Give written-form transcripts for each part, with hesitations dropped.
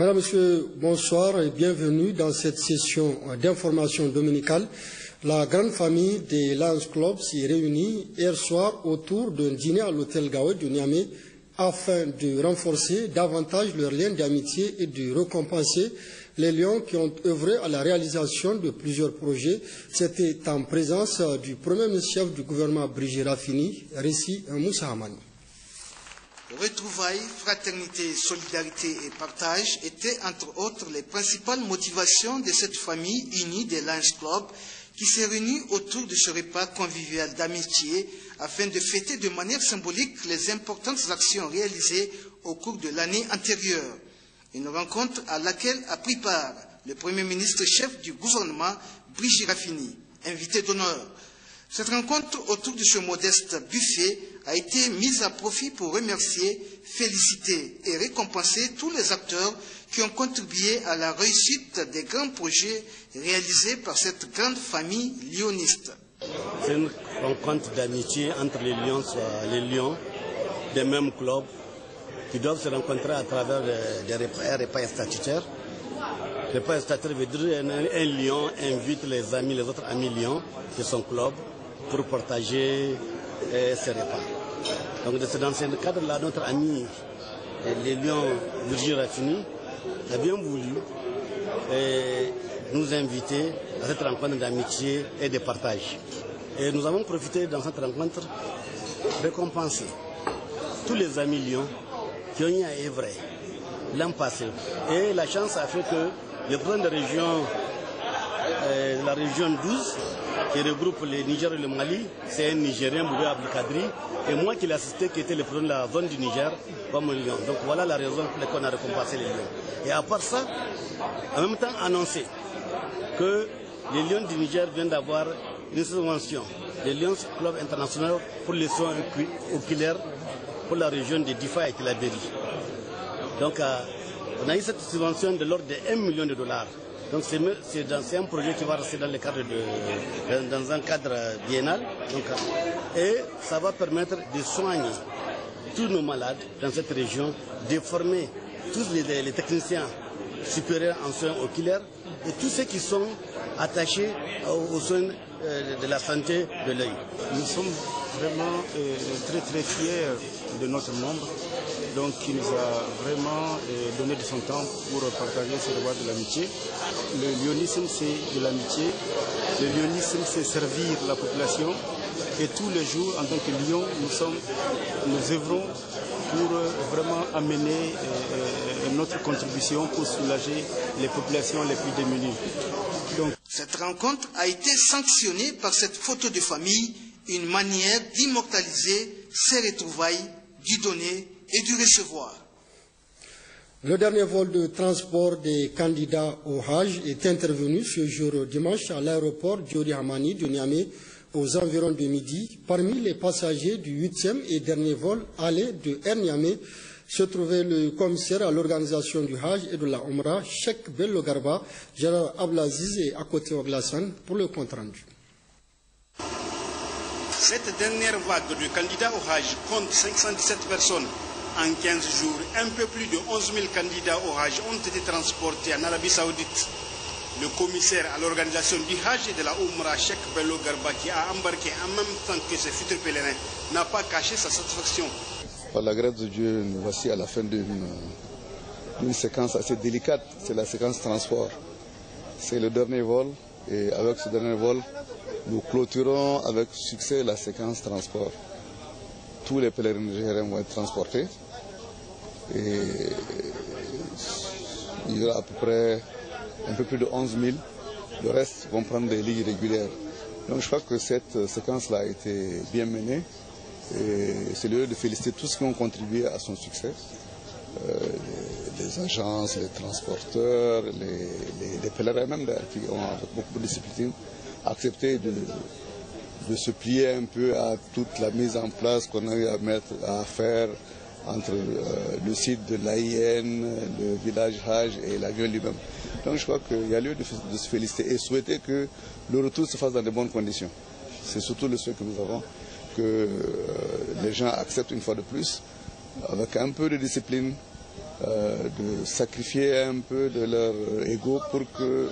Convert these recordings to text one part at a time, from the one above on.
Madame, Monsieur, bonsoir et bienvenue dans cette session d'information dominicale. La grande famille des Lions Club s'est réunie hier soir autour d'un dîner à l'hôtel Gaoué de Niamey afin de renforcer davantage leurs liens d'amitié et de récompenser les Lions qui ont œuvré à la réalisation de plusieurs projets. C'était en présence du Premier ministre-chef du gouvernement Brigitte Raffini, Récit Moussa Hamani. Retrouvailles, fraternité, solidarité et partage étaient entre autres les principales motivations de cette famille unie des Lions Club qui s'est réunie autour de ce repas convivial d'amitié afin de fêter de manière symbolique les importantes actions réalisées au cours de l'année antérieure. Une rencontre à laquelle a pris part le Premier ministre-chef du gouvernement, Brigitte Raffini, invité d'honneur. Cette rencontre autour de ce modeste buffet a été mise à profit pour remercier, féliciter et récompenser tous les acteurs qui ont contribué à la réussite des grands projets réalisés par cette grande famille lyoniste. C'est une rencontre d'amitié entre les Lions des mêmes clubs qui doivent se rencontrer à travers des repas statutaires. Repas statutaire veut dire un Lion invite les autres amis Lions de son club pour partager ces repas. Donc c'est dans ce cadre-là, notre ami, les Lions Brigitte Raffini, a bien voulu nous inviter à cette rencontre d'amitié et de partage. Et nous avons profité dans cette rencontre de récompenser tous les amis Lions qui ont eu à œuvrer l'an passé. Et la chance a fait que le président de la région 12, qui regroupe le Niger et le Mali, c'est un Nigérien, Boubé Abdelkadri, et moi qui l'ai assisté, qui était le président de la zone du Niger, comme Lyon. Donc voilà la raison pour laquelle on a récompensé les Lions. Et à part ça, en même temps annoncé que les Lions du Niger viennent d'avoir une subvention, les Lions Club International pour les soins oculaires pour la région de Difa et Tilaberi. Donc on a eu cette subvention de l'ordre de $1 million. Donc c'est un projet qui va rester dans un cadre biennal. Donc, et ça va permettre de soigner tous nos malades dans cette région, de former tous les techniciens supérieurs en soins oculaires et tous ceux qui sont attachés aux soins de la santé de l'œil. Nous sommes vraiment très fiers de notre membre, donc qui nous a vraiment donné de son temps pour partager ce devoir de l'amitié. Le lionisme, c'est de l'amitié. Le lionisme, c'est servir la population. Et tous les jours, en tant que Lion, nous œuvrons pour vraiment amener notre contribution pour soulager les populations les plus démunies. Donc, cette rencontre a été sanctionnée par cette photo de famille, une manière d'immortaliser ces retrouvailles, du donner et du recevoir. Le dernier vol de transport des candidats au Hajj est intervenu ce jour dimanche à l'aéroport Diori Hamani de Niamey aux environs de midi. Parmi les passagers du 8e et dernier vol aller de Air Niamey se trouvait le commissaire à l'organisation du Hajj et de la Omra, Cheikh Bello Garba, Gérard Ablaziz et Akoté Oglassan pour le compte rendu. Cette dernière vague de candidats au Hajj compte 517 personnes. En 15 jours, un peu plus de 11 000 candidats au Hajj ont été transportés en Arabie Saoudite. Le commissaire à l'organisation du Hajj et de la Omra, Cheikh Bello Garba, qui a embarqué en même temps que ses futurs pèlerins, n'a pas caché sa satisfaction. Par la grâce de Dieu, nous voici à la fin d'une séquence assez délicate, c'est la séquence transport. C'est le dernier vol et avec ce dernier vol, nous clôturons avec succès la séquence transport. Tous les pèlerins nigériens vont être transportés et il y aura à peu près un peu plus de 11 000. Le reste vont prendre des lignes régulières. Donc je crois que cette séquence-là a été bien menée et c'est le lieu de féliciter tous ceux qui ont contribué à son succès. Les agences, les transporteurs, les pèlerins même qui ont avec beaucoup de discipline accepté de se plier un peu à toute la mise en place qu'on a eu à faire entre le site de l'AIN, le village Hajj et l'avion lui-même. Donc je crois qu'il y a lieu de se féliciter et souhaiter que le retour se fasse dans de bonnes conditions. C'est surtout le souhait que nous avons, que les gens acceptent une fois de plus, avec un peu de discipline, de sacrifier un peu de leur ego pour que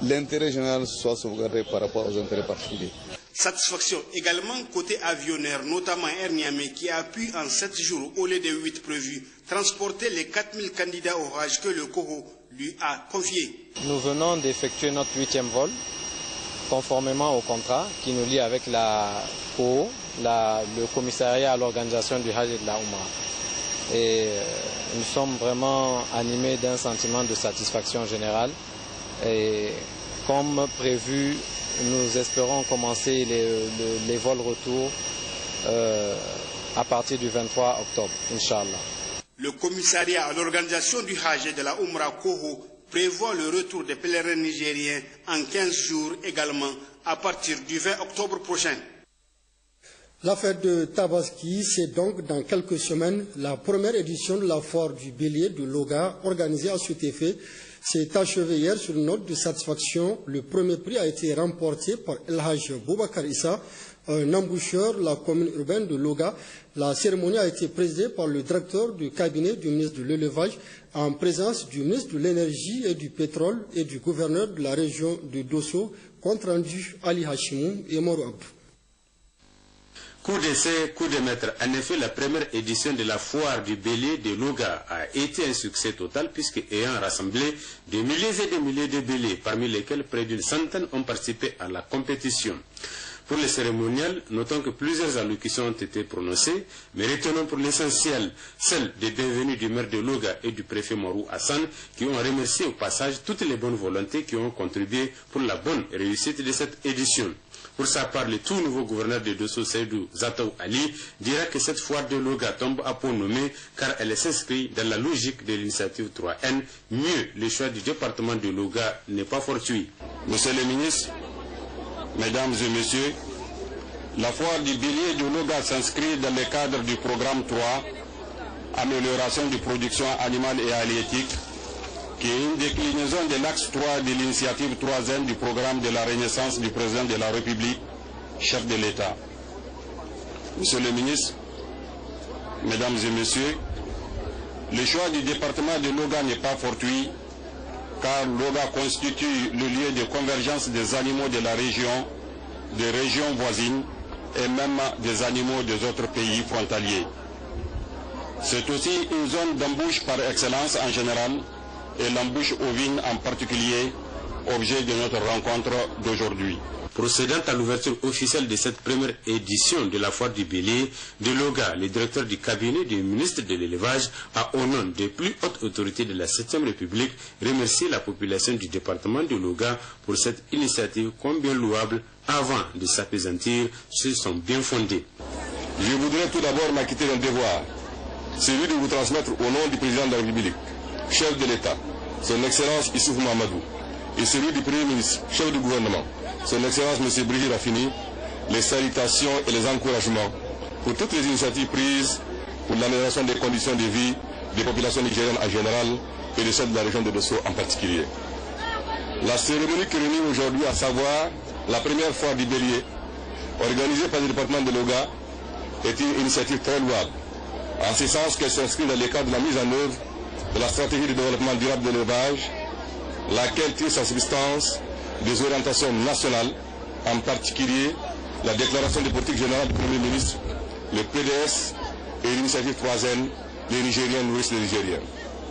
l'intérêt général soit sauvegardé par rapport aux intérêts particuliers. Satisfaction également côté avionneur, notamment Air Niamey, qui a pu en 7 jours, au lieu des 8 prévus, transporter les 4000 candidats au Hajj que le COHO lui a confiés. Nous venons d'effectuer notre 8e vol, conformément au contrat qui nous lie avec la COHO, le commissariat à l'organisation du Hajj et de la Oumra. Et nous sommes vraiment animés d'un sentiment de satisfaction générale. Et comme prévu, nous espérons commencer les vols retour à partir du 23 octobre, Inch'Allah. Le commissariat à l'organisation du Hajj et de la Oumra COHO prévoit le retour des pèlerins nigériens en 15 jours également à partir du 20 octobre prochain. La fête de Tabaski, c'est donc dans quelques semaines la première édition de la foire du bélier de Loga organisée à cet effet. C'est achevé hier sur une note de satisfaction. Le premier prix a été remporté par El Hajj Boubacar Issa, un emboucheur de la commune urbaine de Loga. La cérémonie a été présidée par le directeur du cabinet du ministre de l'Élevage en présence du ministre de l'Énergie et du Pétrole et du gouverneur de la région de Dosso, compte rendu Ali Hashimou et Moro Abdou. Coup d'essai, coup de maître. En effet, la première édition de la foire du bélier de Loga a été un succès total puisque ayant rassemblé des milliers et des milliers de béliers, parmi lesquels près d'une centaine ont participé à la compétition. Pour le cérémonial, notons que plusieurs allocutions ont été prononcées, mais retenons pour l'essentiel celle des bienvenus du maire de Loga et du préfet Morou Hassan qui ont remercié au passage toutes les bonnes volontés qui ont contribué pour la bonne réussite de cette édition. Pour sa part, le tout nouveau gouverneur de Dosso, Seydou Zataou Ali, dira que cette foire de Loga tombe à point nommé car elle s'inscrit dans la logique de l'initiative 3N. Mieux, le choix du département de Loga n'est pas fortuit. Monsieur le ministre, Mesdames et Messieurs, la foire du bélier de Loga s'inscrit dans le cadre du programme 3, amélioration de production animale et halieutique, qui est une déclinaison de l'axe 3 de l'initiative 3N du programme de la Renaissance du président de la République, chef de l'État. Monsieur le ministre, Mesdames et Messieurs, le choix du département de Loga n'est pas fortuit, car Loga constitue le lieu de convergence des animaux de la région, des régions voisines et même des animaux des autres pays frontaliers. C'est aussi une zone d'embouche par excellence en général et l'embouche ovine en particulier, objet de notre rencontre d'aujourd'hui. Procédant à l'ouverture officielle de cette première édition de la foire du bélier de Loga, le directeur du cabinet du ministre de l'Élevage a, au nom des plus hautes autorités de la 7e République, remercié la population du département de Loga pour cette initiative combien louable avant de s'appesantir sur son bien fondé. Je voudrais tout d'abord m'acquitter d'un devoir, celui de vous transmettre au nom du président de la République, chef de l'État, son Excellence Issoufou Mahamadou, et celui du Premier ministre, chef du gouvernement, son Excellence M. Brigitte Raffini, les salutations et les encouragements pour toutes les initiatives prises pour l'amélioration des conditions de vie des populations nigériennes en général et de celles de la région de Dosso en particulier. La cérémonie qui réunit aujourd'hui, à savoir la première foire du bélier, organisée par le département de Loga, est une initiative très louable, en ce sens qu'elle s'inscrit dans le cadre de la mise en œuvre de la stratégie de développement durable de l'élevage, laquelle tire sa substance des orientations nationales, en particulier la déclaration de politique générale du Premier ministre, le PDS et l'initiative 3N, les Nigériens nourrissent les Nigériens.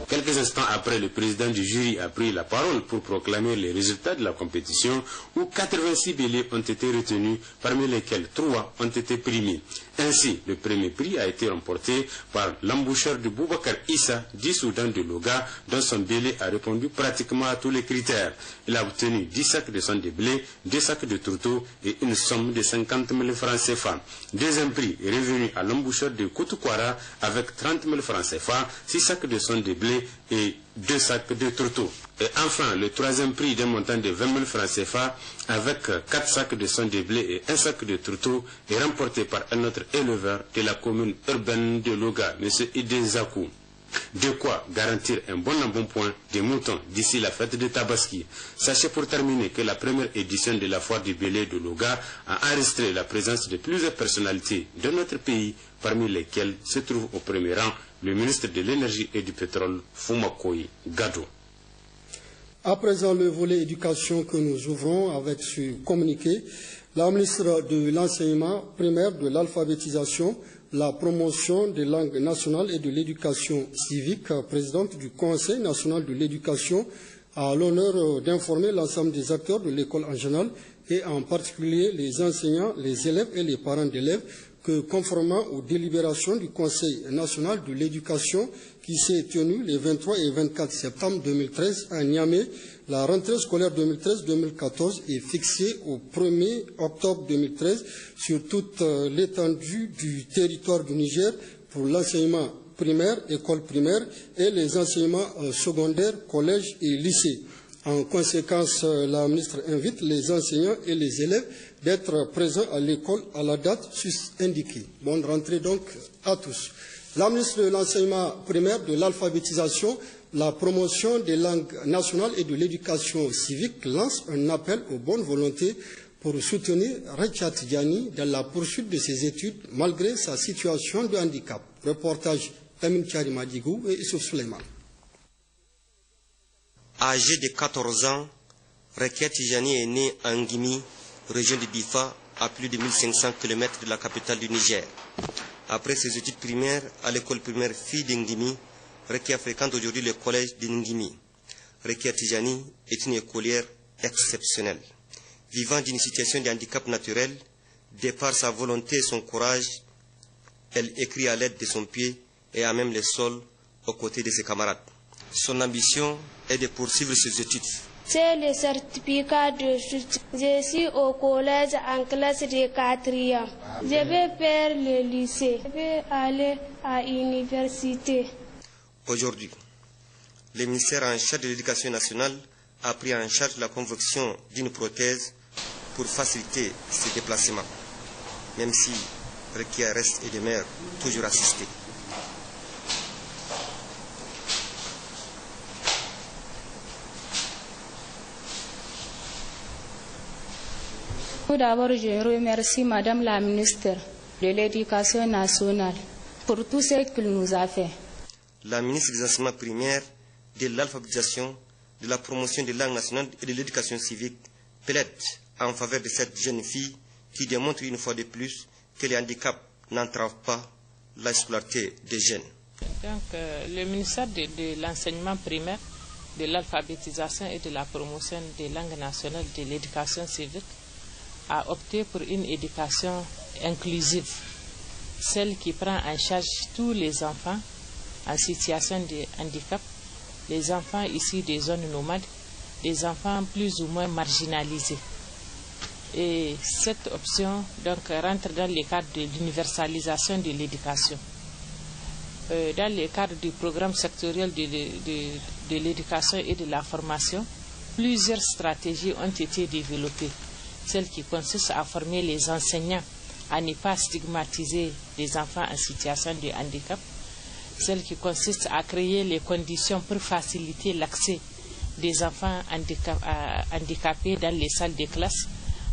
Quelques instants après, le président du jury a pris la parole pour proclamer les résultats de la compétition où 86 béliers ont été retenus, parmi lesquels 3 ont été primés. Ainsi, le premier prix a été remporté par l'emboucheur de Boubacar Issa, du Soudan de Loga, dont son bélier a répondu pratiquement à tous les critères. Il a obtenu 10 sacs de son de blé, 2 sacs de tourteau et une somme de 50 000 francs CFA. Deuxième prix est revenu à l'emboucheur de Koutoukouara avec 30 000 francs CFA, 6 sacs de son de blé et 2 sacs de tourteau. Et enfin, le troisième prix d'un montant de 20 000 francs CFA avec 4 sacs de son de blé et 1 sac de tourteau est remporté par un autre éleveur de la commune urbaine de Loga, M. Idé Zakou. De quoi garantir un bon embonpoint des moutons d'ici la fête de Tabaski. Sachez pour terminer que la première édition de la foire du Bélé de Louga a enregistré la présence de plusieurs personnalités de notre pays, parmi lesquelles se trouve au premier rang le ministre de l'Énergie et du Pétrole, Fumakoy Gado. À présent, le volet éducation que nous ouvrons avec ce communiqué. La ministre de l'Enseignement primaire, de l'alphabétisation, la promotion des langues nationales et de l'éducation civique, présidente du Conseil national de l'éducation, a l'honneur d'informer l'ensemble des acteurs de l'école en général et en particulier les enseignants, les élèves et les parents d'élèves que, conformément aux délibérations du Conseil national de l'éducation qui s'est tenu les 23 et 24 septembre 2013 à Niamey, la rentrée scolaire 2013-2014 est fixée au 1er octobre 2013 sur toute l'étendue du territoire du Niger pour l'enseignement primaire, école primaire et les enseignements secondaires, collèges et lycées. En conséquence, la ministre invite les enseignants et les élèves d'être présents à l'école à la date indiquée. Bonne rentrée donc à tous. La ministre de l'Enseignement primaire, de l'alphabétisation, la promotion des langues nationales et de l'éducation civique lance un appel aux bonnes volontés pour soutenir Rekia Tidjani dans la poursuite de ses études malgré sa situation de handicap. Reportage Amin Kari Madigou et Issouf Suleiman. Âgé de 14 ans, Rekia Tidjani est né à Ngimi, région de Bifa, à plus de 1500 km de la capitale du Niger. Après ses études primaires à l'école primaire Fille de Ngimi, Rekia fréquente aujourd'hui le collège de Ngimi. Rekia Tidjani est une écolière exceptionnelle. Vivant d'une situation de handicap naturel, de par sa volonté et son courage, elle écrit à l'aide de son pied et à même le sol aux côtés de ses camarades. Son ambition est de poursuivre ses études. C'est le certificat de chute. Je suis au collège en classe de 4e. Je vais faire le lycée. Je vais aller à l'université. Aujourd'hui, le ministère en charge de l'éducation nationale a pris en charge la confection d'une prothèse pour faciliter ses déplacements, même si Rekia reste et demeure toujours assistée. Tout d'abord, je remercie Madame la ministre de l'Éducation nationale pour tout ce qu'elle nous a fait. La ministre des Enseignements primaires, de l'alphabétisation, de la promotion des langues nationales et de l'éducation civique plaide en faveur de cette jeune fille qui démontre une fois de plus que les handicaps n'entravent pas la scolarité des jeunes. Donc, le ministère de l'Enseignement primaire, de l'alphabétisation et de la promotion des langues nationales et de l'éducation civique a opté pour une éducation inclusive, celle qui prend en charge tous les enfants en situation de handicap, les enfants issus des zones nomades, les enfants plus ou moins marginalisés. Et cette option donc rentre dans le cadre de l'universalisation de l'éducation. Dans le cadre du programme sectoriel de l'éducation et de la formation, plusieurs stratégies ont été développées. Celle qui consiste à former les enseignants à ne pas stigmatiser les enfants en situation de handicap, celle qui consiste à créer les conditions pour faciliter l'accès des enfants handicapés dans les salles de classe,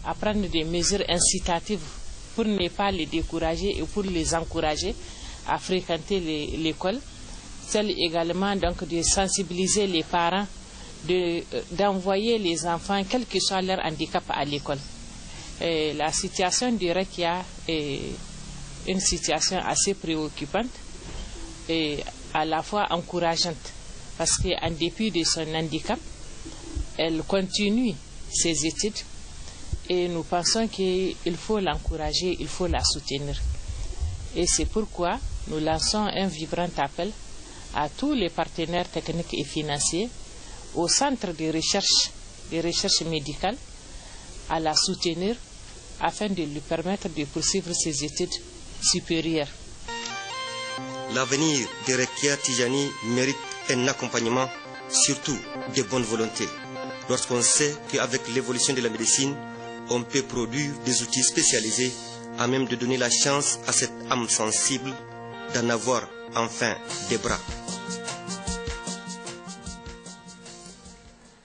à prendre des mesures incitatives pour ne pas les décourager et pour les encourager à fréquenter l'école, celle également donc de sensibiliser les parents, d'envoyer les enfants, quel que soit leur handicap, à l'école. La situation de Rekia est une situation assez préoccupante et à la fois encourageante parce qu'en dépit de son handicap, elle continue ses études et nous pensons qu'il faut l'encourager, il faut la soutenir. Et c'est pourquoi nous lançons un vibrant appel à tous les partenaires techniques et financiers, au centre de recherche médicale, à la soutenir afin de lui permettre de poursuivre ses études supérieures. L'avenir de Rekia Tidjani mérite un accompagnement, surtout de bonne volonté. Lorsqu'on sait qu'avec l'évolution de la médecine, on peut produire des outils spécialisés à même de donner la chance à cette âme sensible d'en avoir enfin des bras.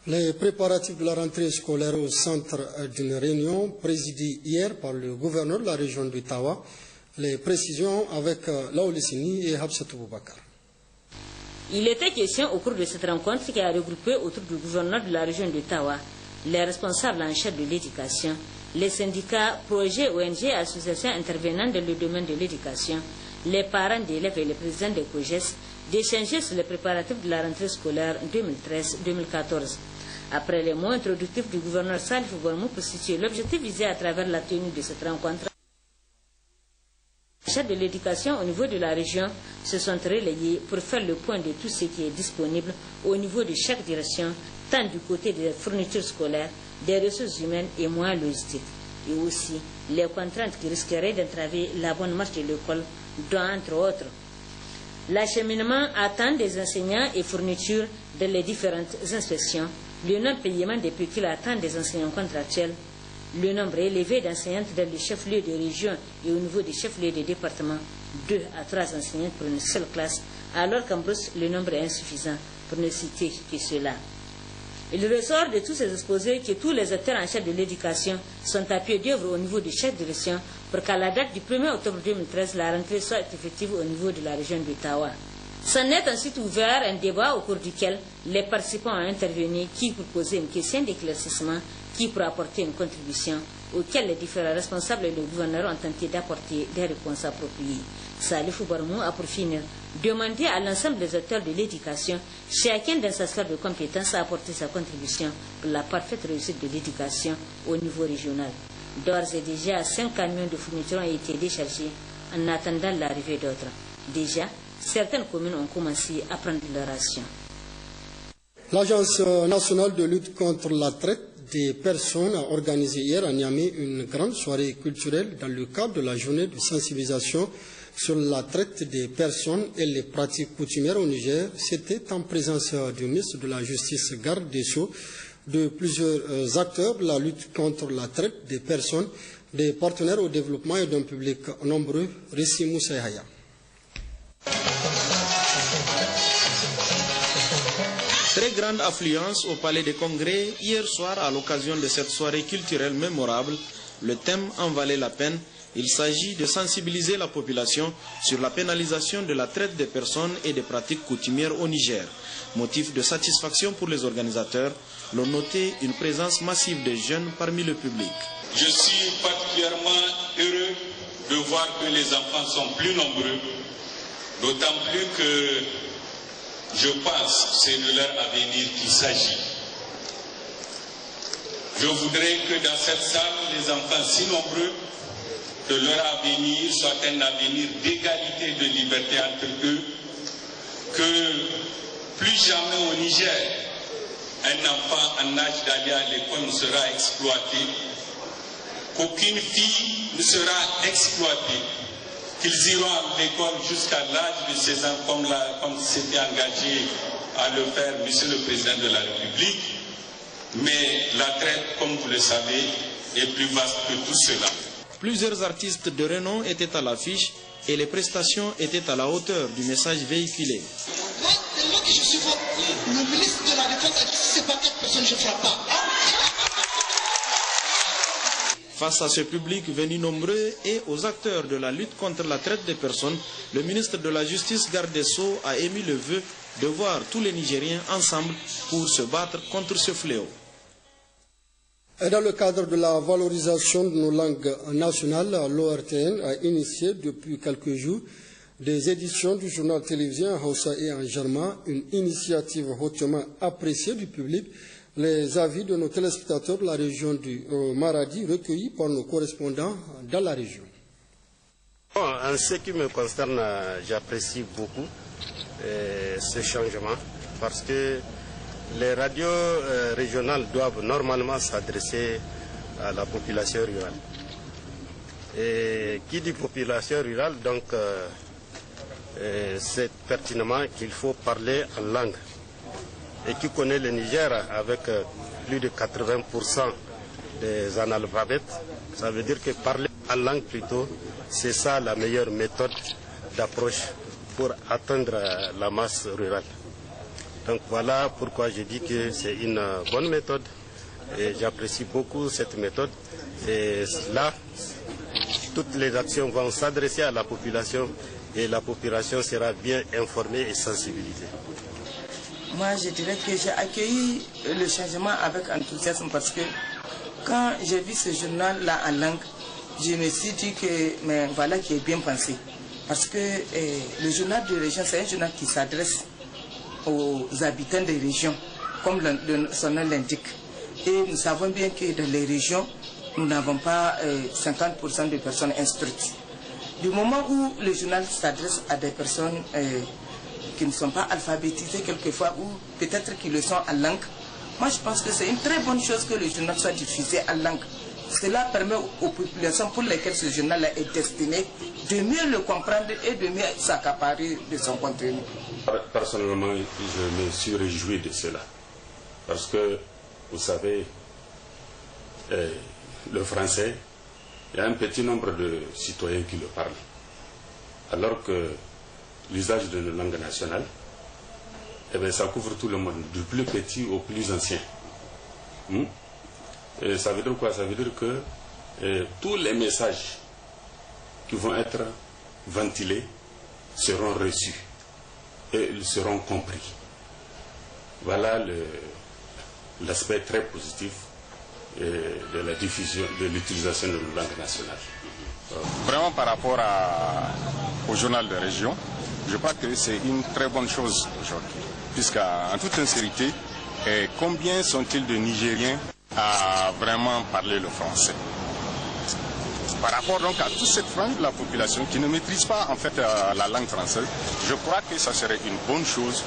Les préparatifs de la rentrée scolaire au centre d'une réunion présidée hier par le gouverneur de la région du Tawa. Les précisions avec Laoulissini et Habsatou Boubakar. Il était question au cours de cette rencontre qui a regroupé autour du gouverneur de la région du Tawa les responsables en charge de l'éducation, les syndicats, projets, ONG, associations intervenant dans le domaine de l'éducation, les parents d'élèves et les présidents des COGES, d'échanger sur les préparatifs de la rentrée scolaire 2013-2014. Après les mots introductifs du gouverneur Salif Gourmou pour situer l'objectif visé à travers la tenue de cette rencontre, les chefs de l'éducation au niveau de la région se sont relayés pour faire le point de tout ce qui est disponible au niveau de chaque direction, tant du côté des fournitures scolaires, des ressources humaines et moyens logistiques, et aussi les contraintes qui risqueraient d'entraver la bonne marche de l'école, dont entre autres l'acheminement à temps des enseignants et fournitures dans les différentes inspections, le non-paiement des pécules à temps des enseignants contractuels, le nombre élevé d'enseignantes dans les chefs-lieux de région et au niveau des chefs-lieux de département, 2 à 3 enseignantes pour une seule classe, alors qu'en Brousse, le nombre est insuffisant, pour ne citer que cela. Il ressort de tous ces exposés que tous les acteurs en charge de l'éducation sont à pied d'œuvre au niveau de chaque direction pour qu'à la date du 1er octobre 2013, la rentrée soit effective au niveau de la région du Tawa. S'en est ensuite ouvert un débat au cours duquel les participants ont intervenu, qui pour poser une question d'éclaircissement, qui pour apporter une contribution, auquel les différents responsables et le gouverneur ont tenté d'apporter des réponses appropriées. Salif Gourmou a pour finir demandé à l'ensemble des acteurs de l'éducation, chacun dans sa sphère de compétences, à apporter sa contribution pour la parfaite réussite de l'éducation au niveau régional. D'ores et déjà, 5 camions de fournitures ont été déchargés en attendant l'arrivée d'autres. Déjà, certaines communes ont commencé à prendre leur ration. L'Agence nationale de lutte contre la traite des personnes a organisé hier à Niamey une grande soirée culturelle dans le cadre de la journée de sensibilisation sur la traite des personnes et les pratiques coutumières au Niger. C'était en présence du ministre de la Justice, garde des Sceaux, de plusieurs acteurs de la lutte contre la traite des personnes, des partenaires au développement et d'un public nombreux. Rissi Moussaïhaya. Très grande affluence au Palais des Congrès hier soir à l'occasion de cette soirée culturelle mémorable. Le thème en valait la peine. Il s'agit de sensibiliser la population sur la pénalisation de la traite des personnes et des pratiques coutumières au Niger. Motif de satisfaction pour les organisateurs, l'on notait une présence massive des jeunes parmi le public. Je suis particulièrement heureux de voir que les enfants sont plus nombreux, d'autant plus que je pense que c'est de leur avenir qu'il s'agit. Je voudrais que dans cette salle, les enfants si nombreux, que leur avenir soit un avenir d'égalité et de liberté entre eux, que plus jamais au Niger, un enfant en âge d'aller à l'école ne sera exploité, qu'aucune fille ne sera exploitée, qu'ils iront à l'école jusqu'à l'âge de 16 ans comme s'était engagé à le faire Monsieur le Président de la République. Mais la traite, comme vous le savez, est plus vaste que tout cela. Plusieurs artistes de renom étaient à l'affiche et les prestations étaient à la hauteur du message véhiculé. Moi, tellement que je suis fort, le ministre de la Défense a dit si c'est pas 4 personnes, je ne frappe pas. Face à ce public venu nombreux et aux acteurs de la lutte contre la traite des personnes, le ministre de la Justice, garde des Sceaux, a émis le vœu de voir tous les Nigériens ensemble pour se battre contre ce fléau. Et dans le cadre de la valorisation de nos langues nationales, l'ORTN a initié depuis quelques jours des éditions du journal télévisé en Hausa et en Jarma, une initiative hautement appréciée du public. Les avis de nos téléspectateurs de la région du Maradi recueillis par nos correspondants dans la région. En ce qui me concerne, j'apprécie beaucoup ce changement parce que les radios régionales doivent normalement s'adresser à la population rurale. Et qui dit population rurale, donc c'est pertinemment qu'il faut parler en langue. Et qui connaît le Niger avec plus de 80% des analphabètes, ça veut dire que parler en langue plutôt, c'est ça la meilleure méthode d'approche pour atteindre la masse rurale. Donc voilà pourquoi je dis que c'est une bonne méthode et j'apprécie beaucoup cette méthode. Et là, toutes les actions vont s'adresser à la population et la population sera bien informée et sensibilisée. Moi, je dirais que j'ai accueilli le changement avec enthousiasme parce que quand j'ai vu ce journal-là en langue, je me suis dit que mais voilà qui est bien pensé. Parce que le journal de région, c'est un journal qui s'adresse aux habitants des régions, comme son nom l'indique. Et nous savons bien que dans les régions, nous n'avons pas 50% de personnes instruites. Du moment où le journal s'adresse à des personnes qui ne sont pas alphabétisées quelquefois, ou peut-être qui le sont en langue, moi je pense que c'est une très bonne chose que le journal soit diffusé en langue. Cela permet aux populations pour lesquelles ce journal est destiné de mieux le comprendre et de mieux s'accaparer de son contenu. Personnellement, je me suis réjoui de cela. Parce que, vous savez, le français, il y a un petit nombre de citoyens qui le parlent. Alors que l'usage de la langue nationale, eh bien, ça couvre tout le monde, du plus petit au plus ancien. Et ça veut dire quoi? Ça veut dire que tous les messages qui vont être ventilés seront reçus et ils seront compris. Voilà l'aspect très positif de la diffusion, de l'utilisation de la langue nationale. Vraiment par rapport au journal de région, je crois que c'est une très bonne chose aujourd'hui. Puisqu'en toute sincérité, combien sont-ils de Nigériens à vraiment parler le français? Par rapport donc à toute cette frange de la population qui ne maîtrise pas en fait la langue française, je crois que ça serait une bonne chose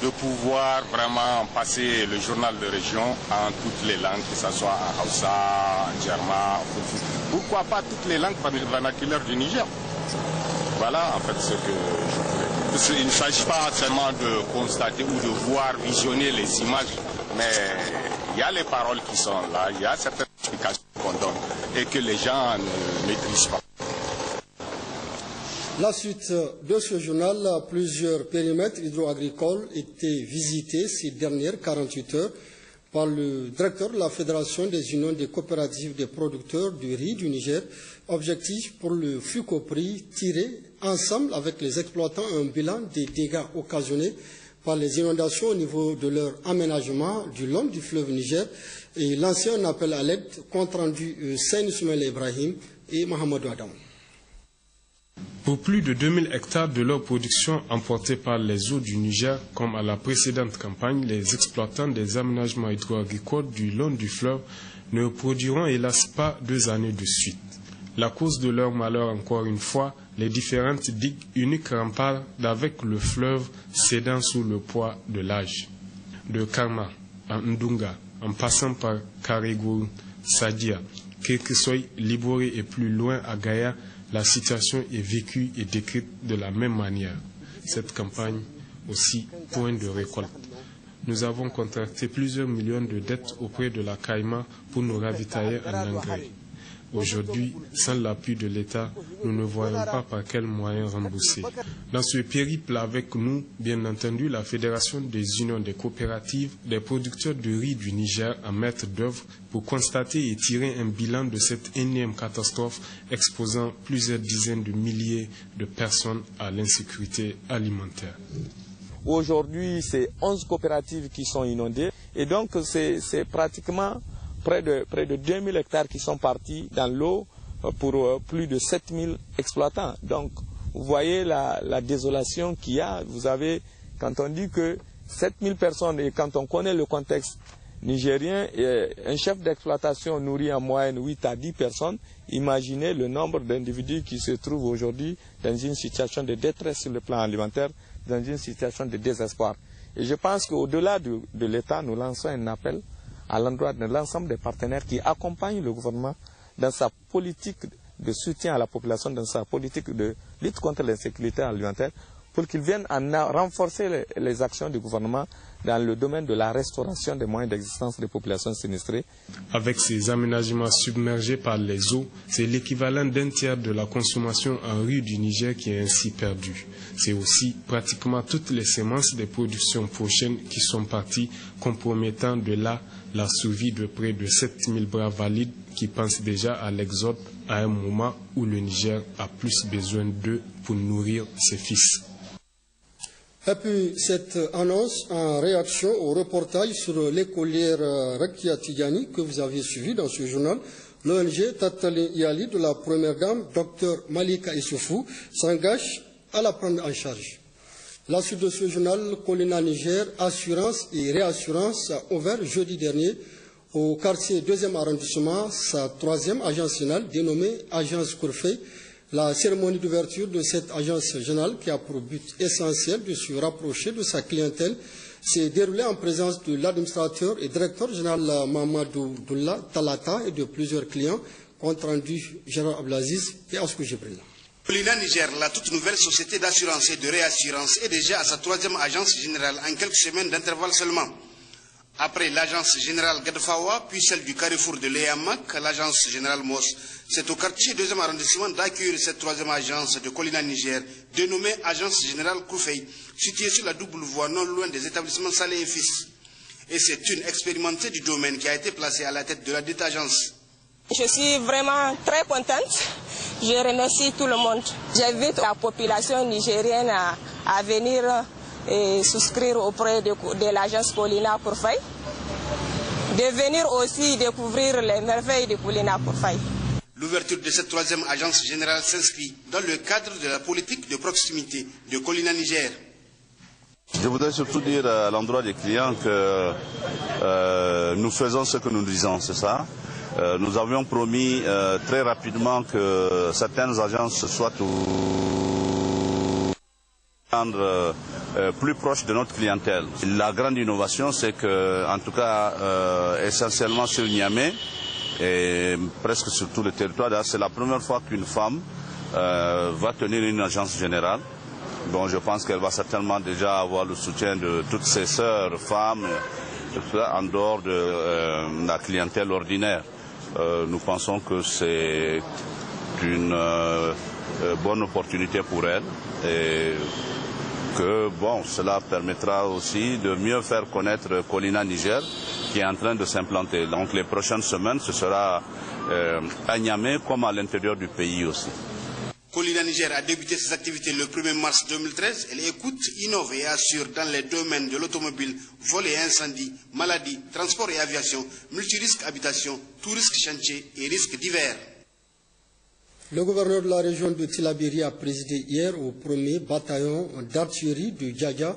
de pouvoir vraiment passer le journal de région en toutes les langues, que ce soit en Hausa, en Djerma, pourquoi pas toutes les langues vernaculaires du Niger. Voilà en fait ce que je voulais dire. Parce qu'il ne s'agit pas seulement de constater ou de voir, visionner les images, mais il y a les paroles qui sont là, il y a certaines explications qu'on donne et que les gens ne maîtrisent pas. La suite de ce journal, plusieurs périmètres hydro-agricoles étaient visités ces dernières 48 heures par le directeur de la Fédération des unions des coopératives des producteurs du riz du Niger. Objectif pour le FUCOPRI, tirer ensemble avec les exploitants un bilan des dégâts occasionnés par les inondations au niveau de leur aménagement du long du fleuve Niger et lancer un appel à l'aide, compte rendu Seyni Soumaïla Ibrahim et Mohamedou Adam. Pour plus de 2000 hectares de leur production emportés par les eaux du Niger, comme à la précédente campagne, les exploitants des aménagements hydro-agricoles du long du fleuve ne produiront hélas pas 2 années de suite. La cause de leur malheur, encore une fois, les différentes digues uniques remparts avec le fleuve cédant sous le poids de l'âge. De Karma à Ndunga, en passant par Karégourou, Sadia, Kirkisoy, Liboré et plus loin à Gaïa, la situation est vécue et décrite de la même manière. Cette campagne aussi, point de récolte. Nous avons contracté plusieurs millions de dettes auprès de la CAIMA pour nous ravitailler en engrais. Aujourd'hui, sans l'appui de l'État, nous ne voyons pas par quels moyens rembourser. Dans ce périple avec nous, bien entendu, la Fédération des unions des coopératives des producteurs de riz du Niger en maître d'œuvre pour constater et tirer un bilan de cette énième catastrophe exposant plusieurs dizaines de milliers de personnes à l'insécurité alimentaire. Aujourd'hui, c'est 11 coopératives qui sont inondées et donc c'est pratiquement près de 2000 hectares qui sont partis dans l'eau pour plus de 7000 exploitants. Donc, vous voyez la désolation qu'il y a. Vous avez, quand on dit que 7000 personnes, et quand on connaît le contexte nigérien, un chef d'exploitation nourrit en moyenne 8 à 10 personnes. Imaginez le nombre d'individus qui se trouvent aujourd'hui dans une situation de détresse sur le plan alimentaire, dans une situation de désespoir. Et je pense qu'au-delà de l'État, nous lançons un appel à l'endroit de l'ensemble des partenaires qui accompagnent le gouvernement dans sa politique de soutien à la population, dans sa politique de lutte contre l'insécurité alimentaire, pour qu'ils viennent renforcer les actions du gouvernement dans le domaine de la restauration des moyens d'existence des populations sinistrées. Avec ces aménagements submergés par les eaux, c'est l'équivalent d'un tiers de la consommation en riz du Niger qui est ainsi perdu. C'est aussi pratiquement toutes les semences des productions prochaines qui sont parties, compromettant de là la survie de près de 7000 braves valides qui pensent déjà à l'exode à un moment où le Niger a plus besoin d'eux pour nourrir ses fils. Et puis cette annonce en réaction au reportage sur l'écolière Rakia Tidjani que vous avez suivi dans ce journal, l'ONG Tatali Yali de la première dame, Dr Malika Issoufou, s'engage à la prendre en charge. La suite de ce journal, Colina Niger, Assurance et Réassurance a ouvert jeudi dernier au quartier 2e arrondissement sa 3e agence générale dénommée Agence Kourfey. La cérémonie d'ouverture de cette agence générale, qui a pour but essentiel de se rapprocher de sa clientèle, s'est déroulée en présence de l'administrateur et directeur général Mamadou Doula Talata et de plusieurs clients, compte rendu Gérard Ablaziz et Askou Jibril. Colina Niger, la toute nouvelle société d'assurance et de réassurance, est déjà à sa 3e agence générale en quelques semaines d'intervalle seulement. Après l'agence générale Gadfawa, puis celle du Carrefour de Léamak, l'agence générale Mos, c'est au quartier 2e arrondissement d'accueillir cette 3e agence de Colina Niger, dénommée Agence générale Koufei, située sur la double voie non loin des établissements Saleh et Fils. Et c'est une expérimentée du domaine qui a été placée à la tête de la dite agence. Je suis vraiment très contente. Je remercie tout le monde. J'invite la population nigérienne à venir et souscrire auprès de l'agence Colina Kourfey, de venir aussi découvrir les merveilles de Colina Kourfey. L'ouverture de cette 3e agence générale s'inscrit dans le cadre de la politique de proximité de Colina Niger. Je voudrais surtout dire à l'endroit des clients que nous faisons ce que nous disons, c'est ça. Nous avions promis très rapidement que certaines agences soient plus proches de notre clientèle. La grande innovation, c'est que, en tout cas, essentiellement sur Niamey, et presque sur tout le territoire, c'est la première fois qu'une femme va tenir une agence générale. Bon, je pense qu'elle va certainement déjà avoir le soutien de toutes ses sœurs, femmes, en dehors de la clientèle ordinaire. Nous pensons que c'est une bonne opportunité pour elle et que bon, cela permettra aussi de mieux faire connaître Colina Niger qui est en train de s'implanter. Donc les prochaines semaines, ce sera à Niamey comme à l'intérieur du pays aussi. Colina Niger a débuté ses activités le 1er mars 2013. Elle écoute, innove et assure dans les domaines de l'automobile, vol et incendie, maladie, transport et aviation, multirisque habitation, tout risque chantier et risques divers. Le gouverneur de la région de Tillabéri a présidé hier au 1er bataillon d'artillerie de Djadia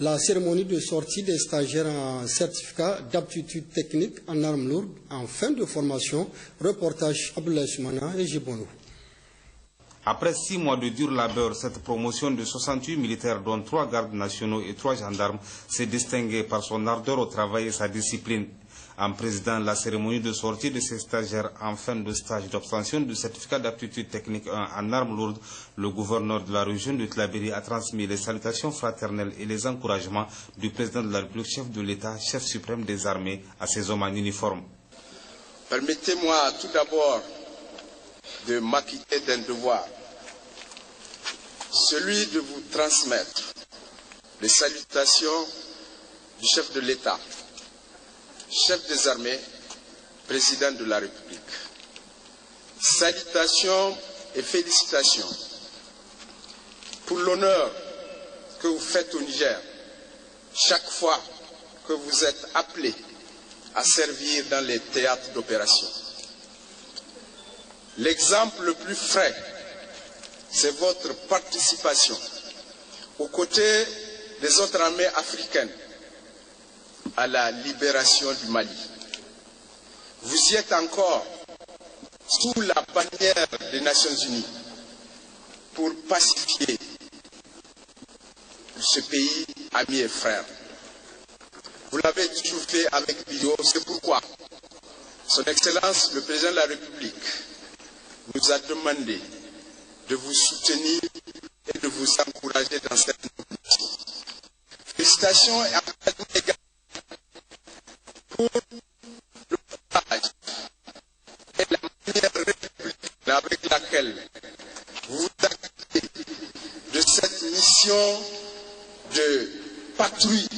la cérémonie de sortie des stagiaires en certificat d'aptitude technique en armes lourdes en fin de formation. Reportage Abdoulaye Soumana et Jibonou. Après 6 mois de dur labeur, cette promotion de 68 militaires, dont 3 gardes nationaux et 3 gendarmes, s'est distinguée par son ardeur au travail et sa discipline. En présidant la cérémonie de sortie de ces stagiaires en fin de stage d'obtention du certificat d'aptitude technique en armes lourdes, le gouverneur de la région de Tillabéri a transmis les salutations fraternelles et les encouragements du président de la République, chef de l'État, chef suprême des armées, à ces hommes en uniforme. Permettez-moi tout d'abord de m'acquitter d'un devoir, celui de vous transmettre les salutations du chef de l'État, chef des armées, président de la République. Salutations et félicitations pour l'honneur que vous faites au Niger chaque fois que vous êtes appelés à servir dans les théâtres d'opération. L'exemple le plus frais, c'est votre participation aux côtés des autres armées africaines à la libération du Mali. Vous y êtes encore sous la bannière des Nations Unies pour pacifier ce pays ami et frère. Vous l'avez toujours fait avec brio, c'est pourquoi Son Excellence le Président de la République nous a demandé de vous soutenir et de vous encourager engagés dans cette mobilisation. Félicitations et applaudissements également pour le courage et la manière républicaine avec laquelle vous vous acquittez de cette mission de patrouille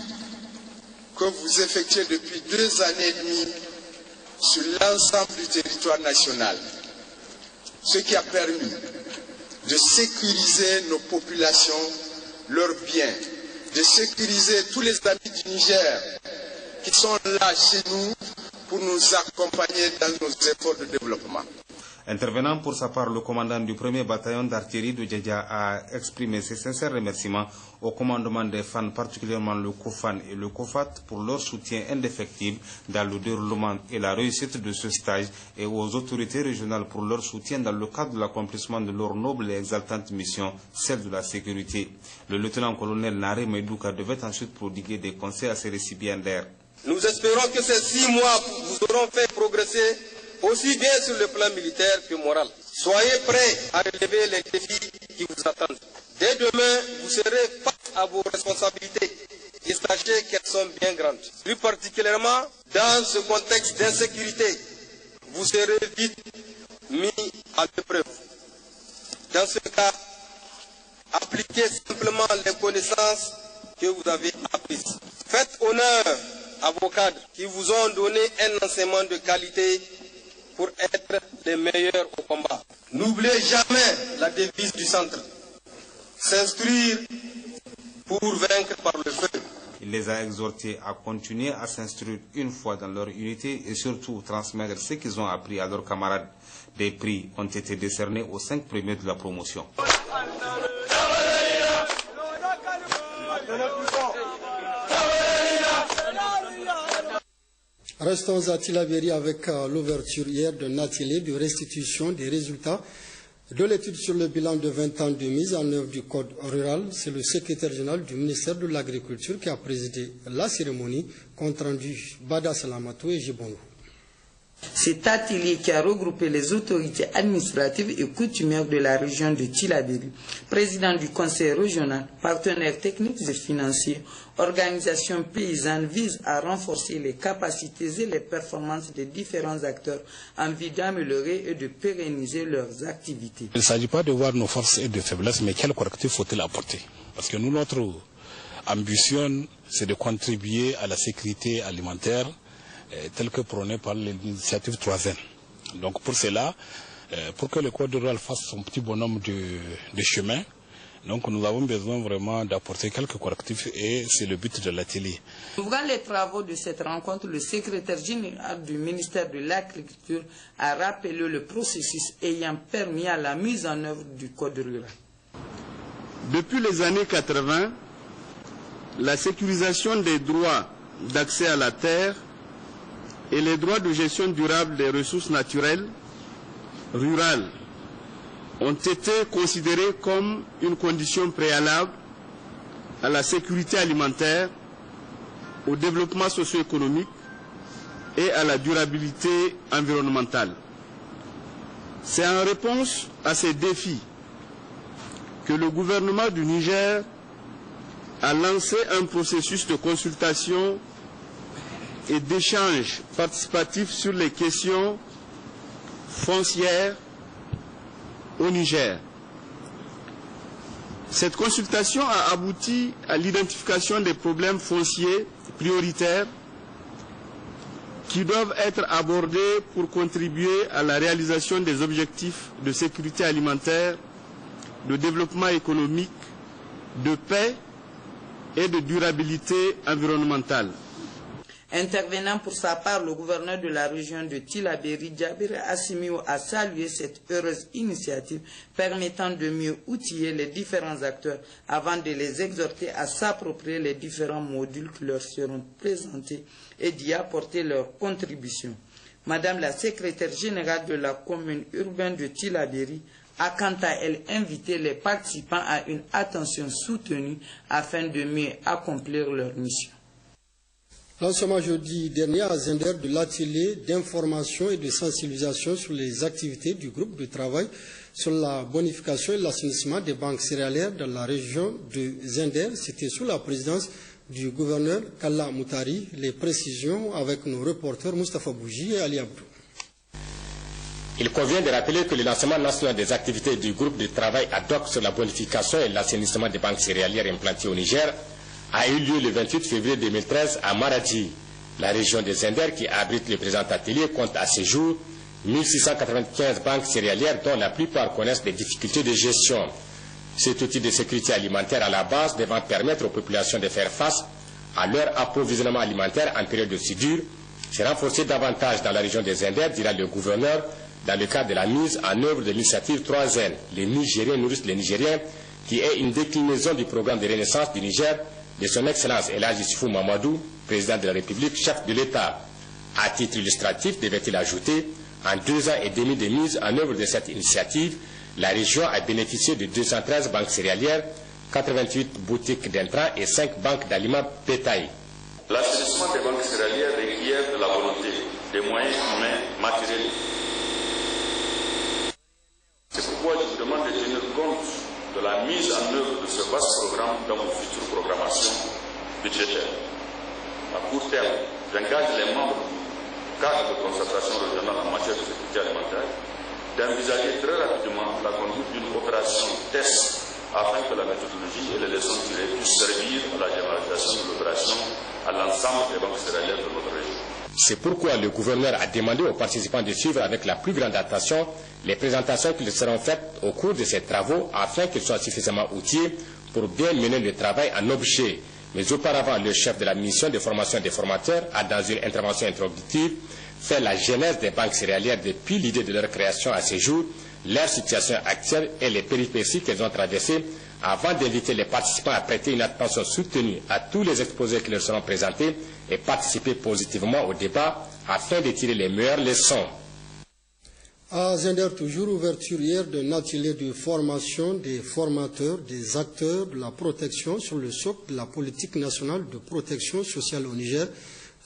que vous effectuez depuis 2 années et demie sur l'ensemble du territoire national, ce qui a permis de sécuriser nos populations, leurs biens, de sécuriser tous les amis du Niger qui sont là chez nous pour nous accompagner dans nos efforts de développement. Intervenant pour sa part, le commandant du 1er bataillon d'artillerie de Djedja a exprimé ses sincères remerciements au commandement des FAN, particulièrement le COFAN et le COFAT, pour leur soutien indéfectible dans le déroulement et la réussite de ce stage, et aux autorités régionales pour leur soutien dans le cadre de l'accomplissement de leur noble et exaltante mission, celle de la sécurité. Le lieutenant-colonel Naré Medouka devait ensuite prodiguer des conseils à ses récipiendaires. Nous espérons que ces 6 mois vous auront fait progresser aussi bien sur le plan militaire que moral. Soyez prêts à relever les défis qui vous attendent. Dès demain, vous serez face à vos responsabilités et sachez qu'elles sont bien grandes. Plus particulièrement, dans ce contexte d'insécurité, vous serez vite mis à l'épreuve. Dans ce cas, appliquez simplement les connaissances que vous avez apprises. Faites honneur à vos cadres qui vous ont donné un enseignement de qualité pour être les meilleurs au combat. N'oubliez jamais la devise du centre. S'instruire pour vaincre par le feu. Il les a exhortés à continuer à s'instruire une fois dans leur unité et surtout transmettre ce qu'ils ont appris à leurs camarades. Des prix ont été décernés aux 5 premiers de la promotion. Restons à Tillabéri avec l'ouverture hier d'un atelier de restitution des résultats de l'étude sur le bilan de 20 ans de mise en œuvre du Code rural. C'est le secrétaire général du ministère de l'Agriculture qui a présidé la cérémonie, compte rendu Bada Salamatou et Jibonou. Cet atelier qui a regroupé les autorités administratives et coutumières de la région de Tillabéri, président du conseil régional, partenaires techniques et financiers, organisations paysannes, vise à renforcer les capacités et les performances des différents acteurs en vue d'améliorer et de pérenniser leurs activités. Il ne s'agit pas de voir nos forces et de faiblesses, mais quel correctif faut-il apporter? Parce que nous, notre ambition, c'est de contribuer à la sécurité alimentaire, tel que prôné par l'initiative 3N. Donc pour cela, pour que le Code rural fasse son petit bonhomme de chemin, donc nous avons besoin vraiment d'apporter quelques correctifs et c'est le but de l'atelier. Ouvrant les travaux de cette rencontre, le secrétaire général du ministère de l'Agriculture a rappelé le processus ayant permis à la mise en œuvre du Code rural. Depuis les années 80, la sécurisation des droits d'accès à la terre et les droits de gestion durable des ressources naturelles rurales ont été considérés comme une condition préalable à la sécurité alimentaire, au développement socio-économique et à la durabilité environnementale. C'est en réponse à ces défis que le gouvernement du Niger a lancé un processus de consultation et d'échanges participatifs sur les questions foncières au Niger. Cette consultation a abouti à l'identification des problèmes fonciers prioritaires qui doivent être abordés pour contribuer à la réalisation des objectifs de sécurité alimentaire, de développement économique, de paix et de durabilité environnementale. Intervenant pour sa part, le gouverneur de la région de Tillabéri, Djabir Assimio, a salué cette heureuse initiative permettant de mieux outiller les différents acteurs avant de les exhorter à s'approprier les différents modules qui leur seront présentés et d'y apporter leur contribution. Madame la secrétaire générale de la commune urbaine de Tillabéri a quant à elle invité les participants à une attention soutenue afin de mieux accomplir leur mission. Lancement jeudi dernier à Zender de l'atelier d'information et de sensibilisation sur les activités du groupe de travail sur la bonification et l'assainissement des banques céréalières dans la région de Zender. C'était sous la présidence du gouverneur Kalla Moutari. Les précisions avec nos reporters Moustapha Bouji et Ali Abdou. Il convient de rappeler que le lancement national des activités du groupe de travail ad hoc sur la bonification et l'assainissement des banques céréalières implantées au Niger a eu lieu le 28 février 2013 à Maradi. La région de Zender, qui abrite le présent atelier, compte à ce jour 1695 banques céréalières dont la plupart connaissent des difficultés de gestion. Cet outil de sécurité alimentaire à la base devant permettre aux populations de faire face à leur approvisionnement alimentaire en période de soudure s'est renforcé davantage dans la région de Zender, dira le gouverneur, dans le cadre de la mise en œuvre de l'initiative 3N. Les Nigériens nourrissent les Nigériens, qui est une déclinaison du programme de renaissance du Niger de son Excellence Elhadji Issoufou Mamadou, président de la République, chef de l'État. À titre illustratif, devait-il ajouter, en 2 ans et demi de mise en œuvre de cette initiative, la région a bénéficié de 213 banques céréalières, 88 boutiques d'intrants et 5 banques d'aliments bétail. L'assainissement des banques céréalières requiert de la volonté, des moyens humains, matériels. C'est pourquoi je vous demande de tenir compte de la mise en œuvre de ce vaste programme dans vos futures programmations budgétaires. À court terme, j'engage les membres du cadre de concertation régionale en matière de sécurité alimentaire d'envisager très rapidement la conduite d'une opération test afin que la méthodologie et les leçons tirées puissent servir à la généralisation de l'opération à l'ensemble des banques céréalières de notre région. C'est pourquoi le gouverneur a demandé aux participants de suivre avec la plus grande attention les présentations qui leur seront faites au cours de ces travaux afin qu'ils soient suffisamment outillés pour bien mener le travail en objet. Mais auparavant, le chef de la mission de formation des formateurs a, dans une intervention introductive, fait la genèse des banques céréalières depuis l'idée de leur création à ce jour, leur situation actuelle et les péripéties qu'elles ont traversées avant d'inviter les participants à prêter une attention soutenue à tous les exposés qui leur seront présentés et participer positivement au débat afin de tirer les meilleures leçons. À Zender, toujours ouverture hier d'un atelier de formation des formateurs, des acteurs de la protection sur le socle de la politique nationale de protection sociale au Niger.